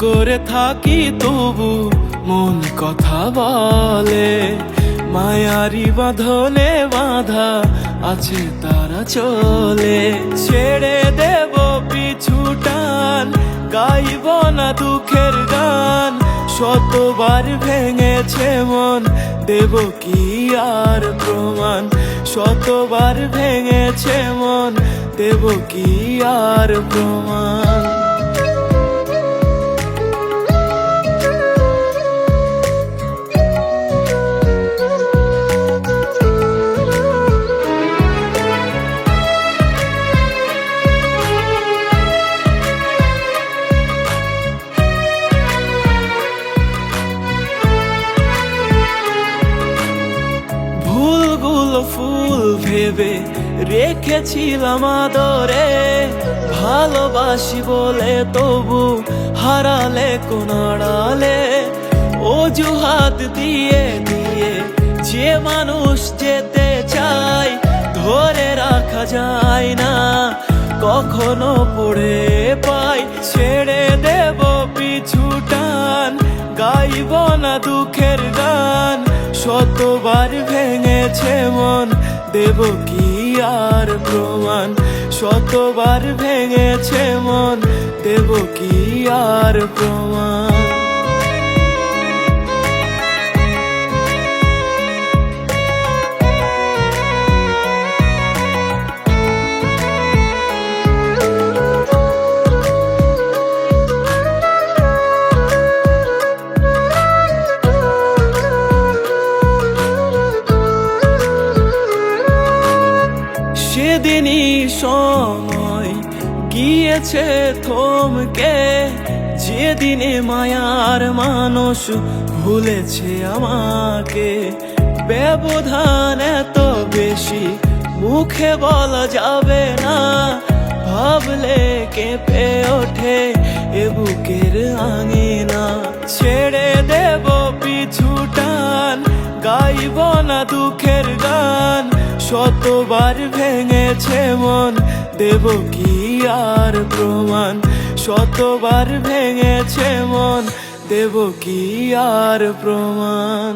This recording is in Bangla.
করে থাকি তবু মন কথা বলে, মায়ারি বাঁধনে বাঁধা আছে তারা চলে। ছেড়ে দেব পিছু টান, গাইব না দুঃখের গান, শতবার ভেঙেছে মন, দেব কি আর প্রমাণ। শতবার ভেঙেছে মন, দেব কি আর প্রমাণ। ভুলগুলো ফুল ভেবে রেখেছিলাম আদরে, ভালোবাসি বলে তবু হারালে কোন আড়ালে। অজুহাত দিয়ে দিয়ে যে মানুষ যেতে চায়, ধরে রাখা যায় না, কখনো পড়ে পাই। ছেড়ে দেব পিছু টান, গাইব না দুঃখের গান, শতবার ভেঙেছে মন, দেব কি আর প্রমাণ। শতবার ভেঙেছে মন, দেব কি আর প্রমাণ। সেদিনই সময় গিয়েছে থমকে, যেদিনে মায়ার মানুষ ভুলেছে আমাকে। ব্যবধান এত বেশি মুখে বলা যাবে না, ভাবলে কেঁপে ওঠে এ বুকের আঙিনা। ছেড়ে দেব পিছু টান, গাইব না দুঃখের গান, শতবার ভেঙেছে মন, দেব কি আর প্রমাণ। শতবার ভেঙেছে মন, দেব কি আর প্রমাণ।